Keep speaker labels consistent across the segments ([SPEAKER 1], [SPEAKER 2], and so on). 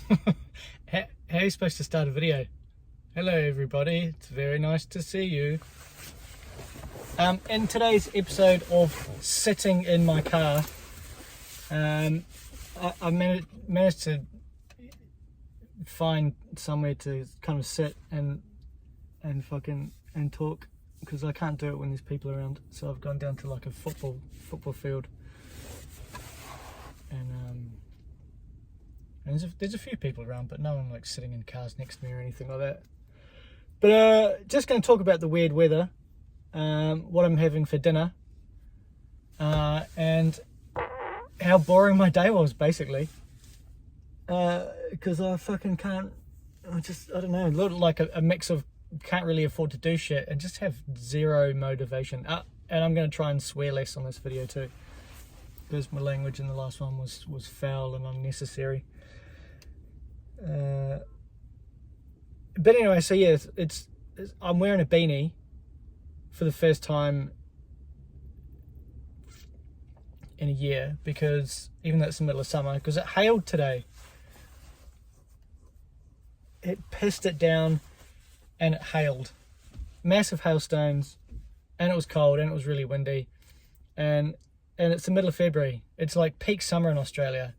[SPEAKER 1] How are you supposed to start a video? Hello everybody, it's very nice to see you. In today's episode of sitting in my car, I managed to find somewhere to kind of sit and talk, because I can't do it when there's people around. So I've gone down to like a football field, and there's a few people around, but no one like sitting in cars next to me or anything like that. But just going to talk about the weird weather, what I'm having for dinner, and how boring my day was, basically. Because I fucking can't, I don't know, look like a mix of can't really afford to do shit and just have zero motivation. And I'm going to try and swear less on this video too, because my language in the last one was foul and unnecessary. But anyway, so yeah, it's I'm wearing a beanie for the first time in a year, because even though it's the middle of summer, because it hailed today. It pissed it down and it hailed. Massive hailstones, and it was cold and it was really windy, and it's the middle of February. It's like peak summer in Australia.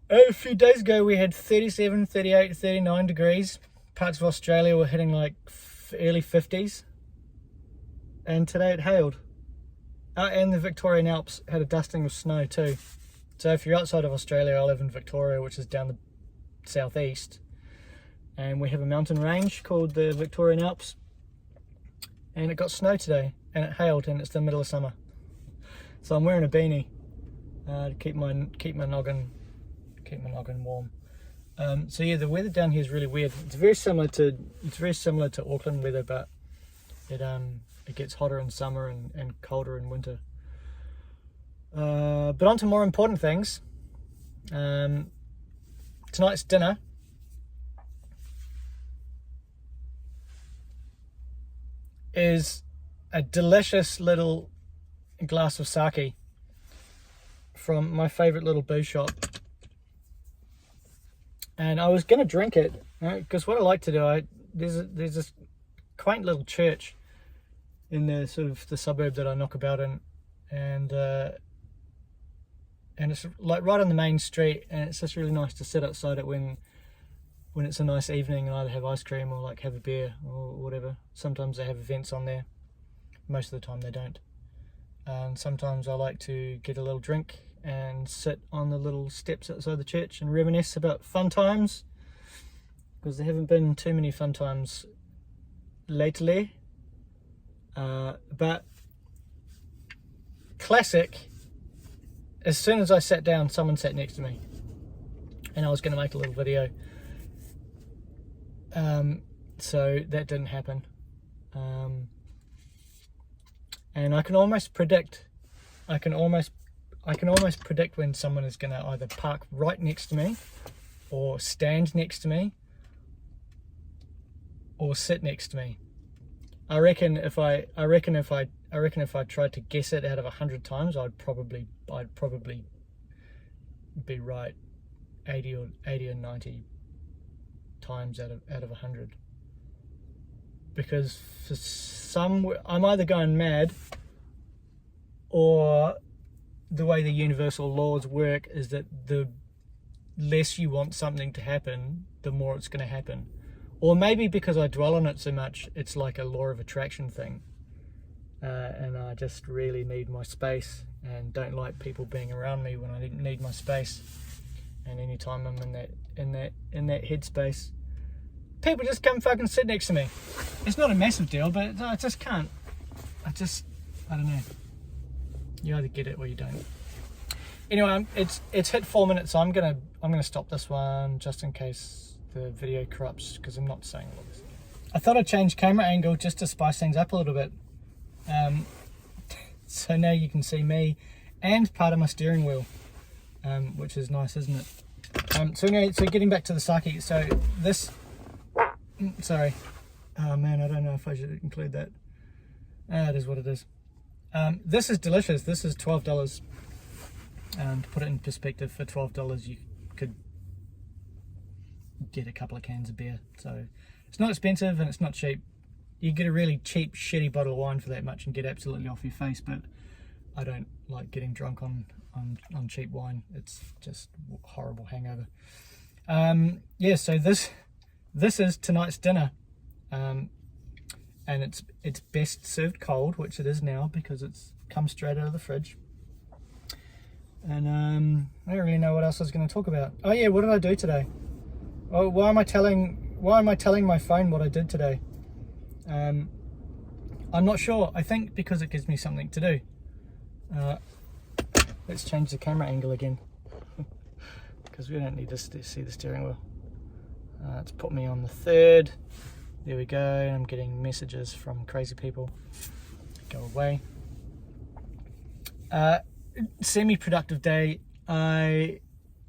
[SPEAKER 1] A few days ago we had 37, 38, 39 degrees. Parts of Australia were hitting like early 50s. And today it hailed. And the Victorian Alps had a dusting of snow too. So if you're outside of Australia, I live in Victoria, which is down the southeast. And we have a mountain range called the Victorian Alps. And it got snow today. And it hailed, and it's the middle of summer. So I'm wearing a beanie to keep my noggin warm. So yeah, the weather down here is really weird. It's very similar to Auckland weather, but it gets hotter in summer and colder in winter. But on to more important things. Tonight's dinner is a delicious little glass of sake from my favourite little booze shop. And I was going to drink it, because what I like to do, there's this quaint little church in the sort of the suburb that I knock about in, and it's like right on the main street, and it's just really nice to sit outside it when it's a nice evening and either have ice cream or like have a beer or whatever. Sometimes they have events on there. Most of the time they don't. And sometimes I like to get a little drink and sit on the little steps outside the church and reminisce about fun times, because there haven't been too many fun times lately. But classic, as soon as I sat down, someone sat next to me, and I was going to make a little video. So that didn't happen. And I can almost predict when someone is going to either park right next to me, or stand next to me, or sit next to me. I reckon if I tried to guess it out of 100 times, I'd probably be right 80 or 90 times out of 100. Because for I'm either going mad, or the way the universal laws work is that the less you want something to happen, the more it's going to happen. Or maybe because I dwell on it so much, it's like a law of attraction thing. And I just really need my space, and don't like people being around me when I need my space. And anytime I'm in that headspace, people just come fucking sit next to me. It's not a massive deal, but I just can't. I don't know. You either get it or you don't. Anyway, it's hit 4 minutes, so I'm gonna stop this one just in case the video corrupts, because I'm not saying all this. I thought I'd change camera angle just to spice things up a little bit. So now you can see me and part of my steering wheel, which is nice, isn't it? So anyway, so getting back to the sake. So this, sorry. Oh man, I don't know if I should include that. It is what it is. This is delicious. This is $12. To put it in perspective, for $12 you could get a couple of cans of beer. So it's not expensive and it's not cheap. You get a really cheap, shitty bottle of wine for that much and get absolutely off your face, but I don't like getting drunk on cheap wine. It's just horrible hangover. Yeah, so this is tonight's dinner. And it's best served cold, which it is now because it's come straight out of the fridge. And I don't really know what else I was going to talk about. Oh yeah, what did I do today? Oh, why am I telling my phone what I did today? I'm not sure. I think because it gives me something to do. Let's change the camera angle again because we don't need to see the steering wheel. It's put me on the third. There we go. I'm getting messages from crazy people. Go away. Semi-productive day. I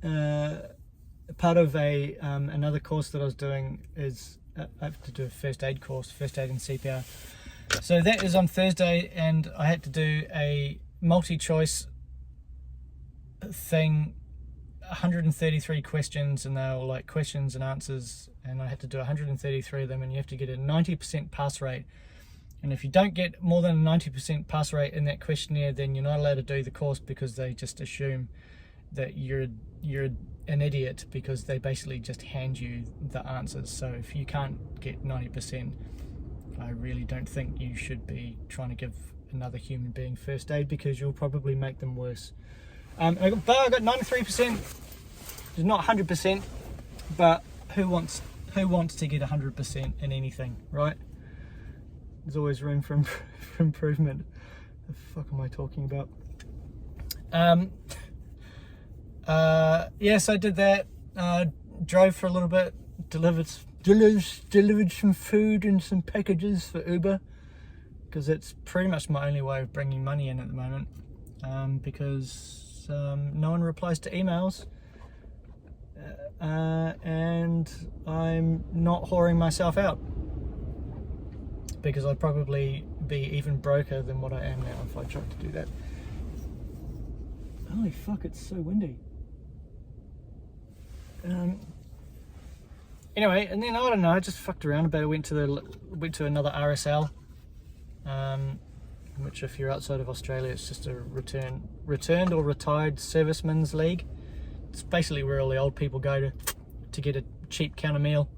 [SPEAKER 1] part of another course that I was doing is I have to do a first aid course, first aid and CPR. So that is on Thursday, and I had to do a multi-choice thing, 133 questions, and they were like questions and answers, and I had to do 133 of them, and you have to get a 90% pass rate. And if you don't get more than a 90% pass rate in that questionnaire, then you're not allowed to do the course because they just assume that you're an idiot because they basically just hand you the answers. So if you can't get 90%, I really don't think you should be trying to give another human being first aid because you'll probably make them worse. I got 93%. It's not 100%, but who wants to get 100% in anything, right? There's always room for improvement. The fuck am I talking about? Yes, I did that. Drove for a little bit, delivered some food and some packages for Uber because it's pretty much my only way of bringing money in at the moment, because no one replies to emails, and I'm not whoring myself out because I'd probably be even broker than what I am now if I tried to do that. Holy fuck, it's so windy. Anyway, and then I don't know, I just fucked around a bit. Went to another RSL, which if you're outside of Australia, it's just a returned or retired servicemen's league. It's basically where all the old people go to get a cheap counter meal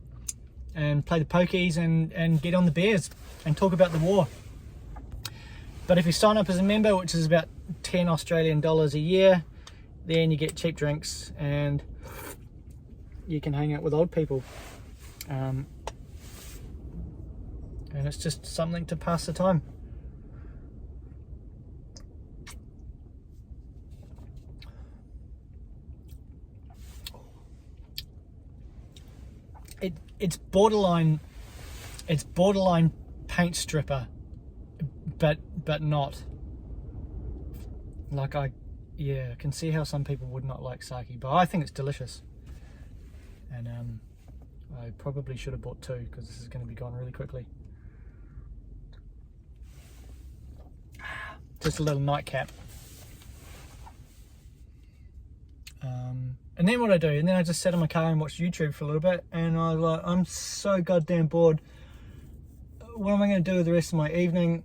[SPEAKER 1] and play the pokies and get on the beers and talk about the war. But if you sign up as a member, which is about 10 Australian dollars a year, then you get cheap drinks and you can hang out with old people. And it's just something to pass the time. It's borderline paint stripper, but not. Like I can see how some people would not like sake, but I think it's delicious. And I probably should have bought two because this is going to be gone really quickly. Just a little nightcap. And then what I do, and then I just sat in my car and watched YouTube for a little bit, and I was like, I'm so goddamn bored. What am I going to do with the rest of my evening?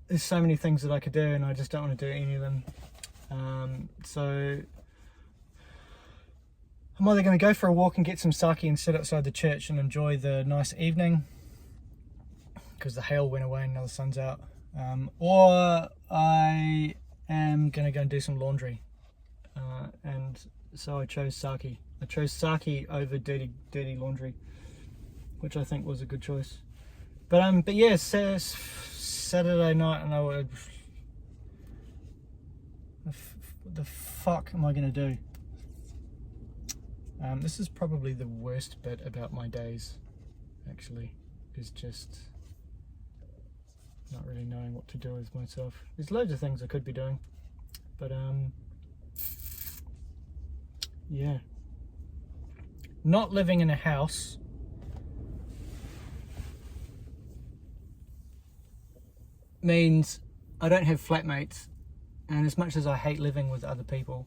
[SPEAKER 1] There's so many things that I could do, and I just don't want to do any of them. So I'm either going to go for a walk and get some sake and sit outside the church and enjoy the nice evening because the hail went away and now the sun's out, or I am going to go and do some laundry, and so I chose sake. I chose sake over dirty laundry, which I think was a good choice. But yeah, Saturday night, and I would. What the fuck am I going to do? This is probably the worst bit about my days, actually, is just not really knowing what to do with myself. There's loads of things I could be doing, but yeah. Not living in a house means I don't have flatmates, and as much as I hate living with other people,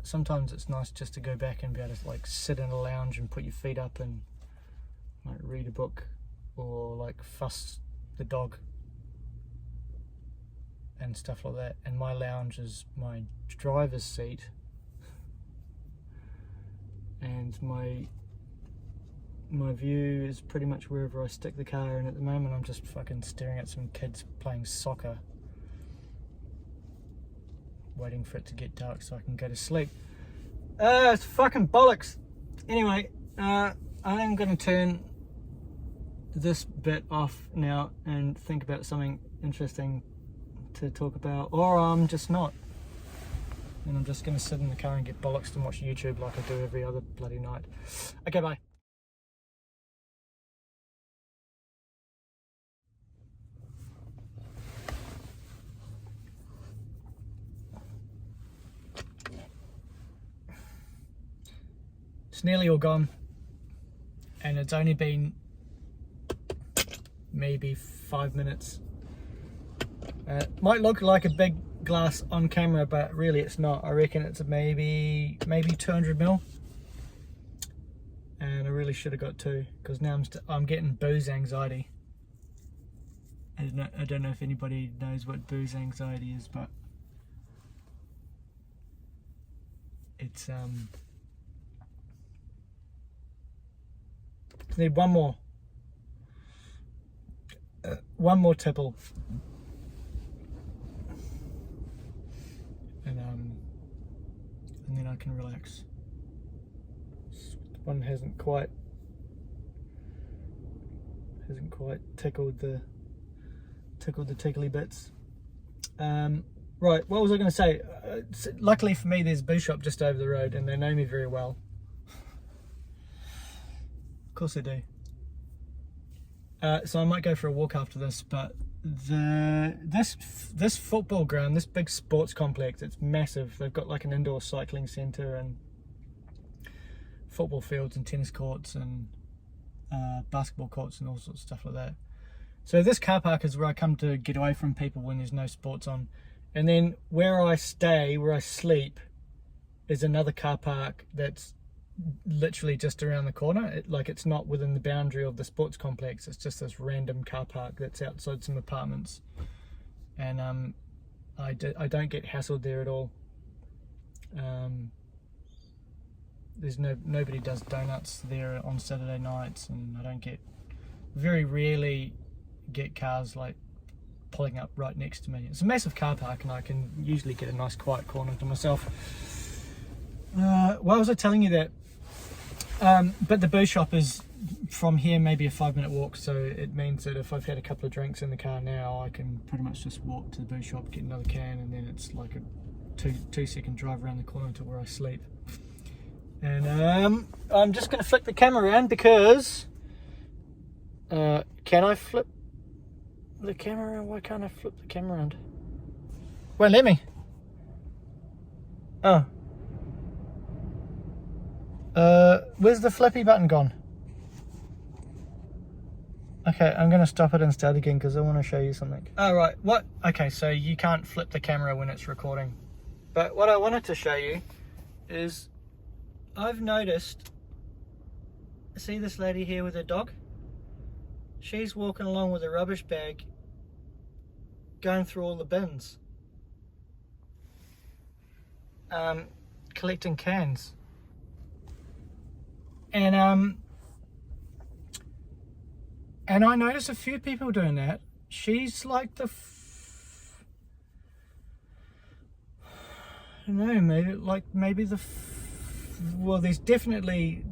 [SPEAKER 1] sometimes it's nice just to go back and be able to like sit in a lounge and put your feet up and like read a book or like fuss the dog and stuff like that. And my lounge is my driver's seat, and my view is pretty much wherever I stick the car. And at the moment I'm just fucking staring at some kids playing soccer, waiting for it to get dark so I can go to sleep. It's fucking bollocks. Anyway, I am going to turn this bit off now and think about something interesting to talk about, or I'm just not. And I'm just going to sit in the car and get bollocks and watch YouTube like I do every other bloody night. Okay, bye. It's nearly all gone, and it's only been maybe 5 minutes. Might look like a big glass on camera, but really it's not. I reckon it's maybe 200 ml, and I really should have got 2, because now I'm getting booze anxiety. I don't know if anybody knows what booze anxiety is, but it's need one more tipple, and then I can relax. One hasn't quite tickled the tickly bits. Right, what was I going to say? Luckily for me, there's a boo shop just over the road, and they know me very well. Of course they do. So I might go for a walk after this, but this football ground, this big sports complex, it's massive. They've got like an indoor cycling centre and football fields and tennis courts and basketball courts and all sorts of stuff like that. So this car park is where I come to get away from people when there's no sports on. And then where I stay, where I sleep, is another car park that's literally just around the corner. It's not within the boundary of the sports complex. It's just this random car park that's outside some apartments, and I don't get hassled there at all. There's nobody does donuts there on Saturday nights, and I very rarely get cars like pulling up right next to me. It's a massive car park, and I can usually get a nice quiet corner to myself. Why was I telling you that? But the boo shop is from here maybe a 5-minute walk, so it means that if I've had a couple of drinks in the car now, I can pretty much just walk to the boo shop, get another can, and then it's like a two-second drive around the corner to where I sleep. And I'm just going to flip the camera around because can I flip the camera around? Why can't I flip the camera around? Won't let me. Oh. Where's the flippy button gone? Okay, I'm going to stop it and start again because I want to show you something. Oh, right. What? Okay, so you can't flip the camera when it's recording. But what I wanted to show you is I've noticed, see this lady here with her dog? She's walking along with a rubbish bag going through all the bins. Collecting cans. And I noticed a few people doing that. She's like the I don't know, maybe well, there's definitely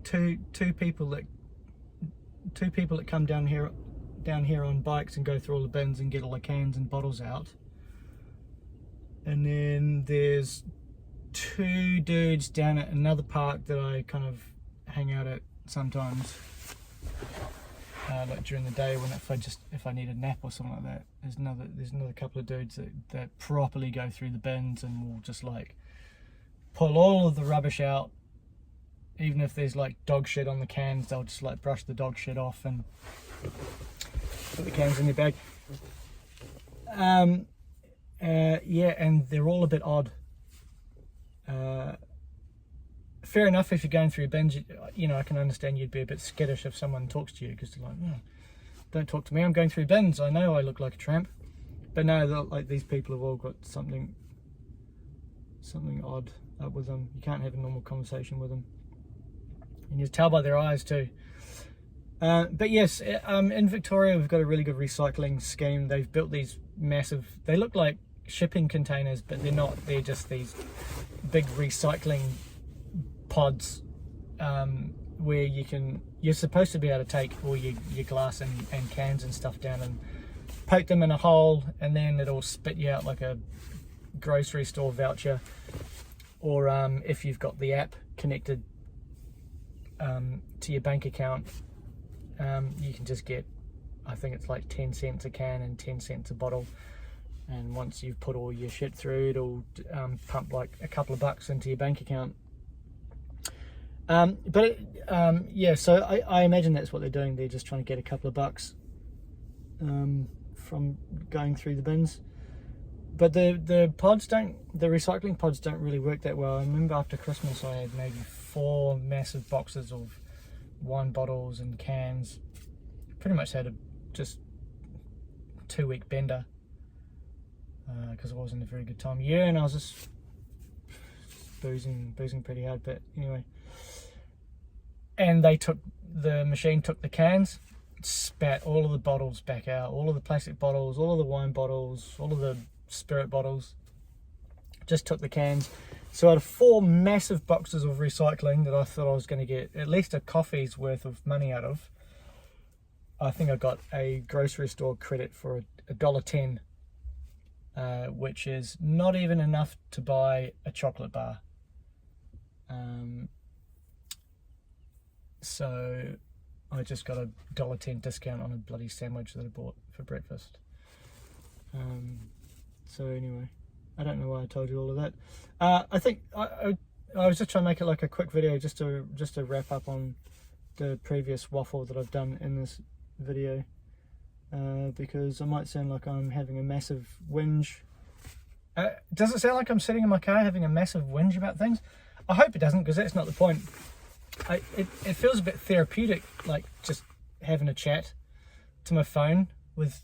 [SPEAKER 1] two people that come down here on bikes and go through all the bins and get all the cans and bottles out. And then there's 2 dudes down at another park that I kind of hang out at sometimes, like during the day when if I need a nap or something like that. There's another couple of dudes that properly go through the bins and will just like pull all of the rubbish out. Even if there's like dog shit on the cans, they'll just like brush the dog shit off and put the cans in their bag. Yeah, and they're all a bit odd. fair enough, if you're going through bins, you know, I can understand you'd be a bit skittish if someone talks to you, because they're like, oh, don't talk to me, I'm going through bins, I know I look like a tramp. But no, like, these people have all got something odd up with them. You can't have a normal conversation with them, and you tell by their eyes too. But yes, in Victoria we've got a really good recycling scheme. They've built these massive, they look like shipping containers, but they're not, they're just these big recycling pods, where you're supposed to be able to take all your glass and cans and stuff down and poke them in a hole, and then it'll spit you out like a grocery store voucher. Or if you've got the app connected to your bank account, you can just get, I think it's like 10 cents a can and 10 cents a bottle, and once you've put all your shit through, it'll pump like a couple of bucks into your bank account. Yeah, so I imagine that's what they're doing. They're just trying to get a couple of bucks from going through the bins. But the recycling pods don't really work that well. I remember after Christmas I had maybe 4 massive boxes of wine bottles and cans. Pretty much had a just 2-week bender, because it wasn't a very good time of year, and I was just boozing pretty hard. But anyway, and the machine took the cans, spat all of the bottles back out, all of the plastic bottles, all of the wine bottles, all of the spirit bottles, just took the cans. So out of 4 massive boxes of recycling that I thought I was going to get at least a coffee's worth of money out of, I think I got a grocery store credit for $1.10, which is not even enough to buy a chocolate bar. So I just got a $1.10 discount on a bloody sandwich that I bought for breakfast. So anyway, I don't know why I told you all of that. I think I was just trying to make it like a quick video, just to wrap up on the previous waffle that I've done in this video, because I might sound like I'm having a massive whinge. Does it sound like I'm sitting in my car having a massive whinge about things? I hope it doesn't, because that's not the point. It feels a bit therapeutic, like just having a chat to my phone with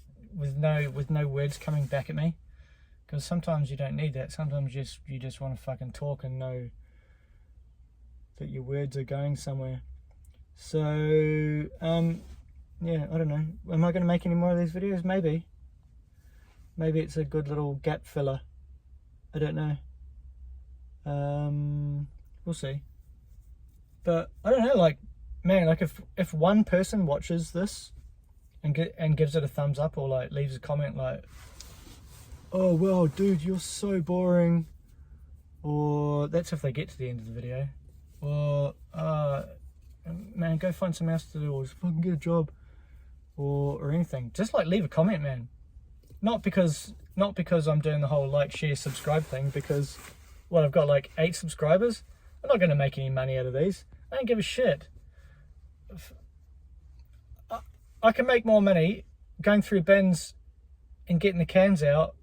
[SPEAKER 1] no words coming back at me. Because sometimes you don't need that. Sometimes you just want to fucking talk and know that your words are going somewhere. So, yeah, I don't know. Am I going to make any more of these videos? Maybe. Maybe it's a good little gap filler. I don't know. We'll see. But I don't know, like, man, like if one person watches this and gives it a thumbs up, or like leaves a comment like, oh well dude, you're so boring, or that's if they get to the end of the video, or man, go find something else to do, or just fucking get a job, or anything, just like leave a comment, man. Not because I'm doing the whole like, share, subscribe thing, because well, I've got like 8 subscribers. I'm not going to make any money out of these. I don't give a shit. I can make more money going through bins and getting the cans out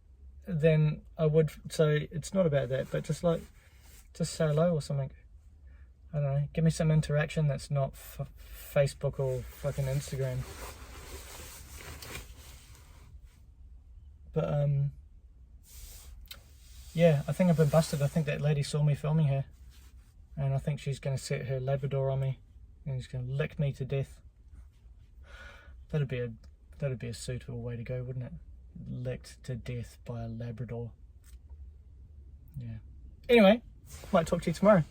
[SPEAKER 1] than I would. So it's not about that, but just say hello or something. I don't know. Give me some interaction that's not Facebook or fucking Instagram. But yeah, I think I've been busted. I think that lady saw me filming her, and I think she's going to set her Labrador on me, and she's going to lick me to death. That'd be a suitable way to go, wouldn't it? Licked to death by a Labrador. Yeah. Anyway, might talk to you tomorrow.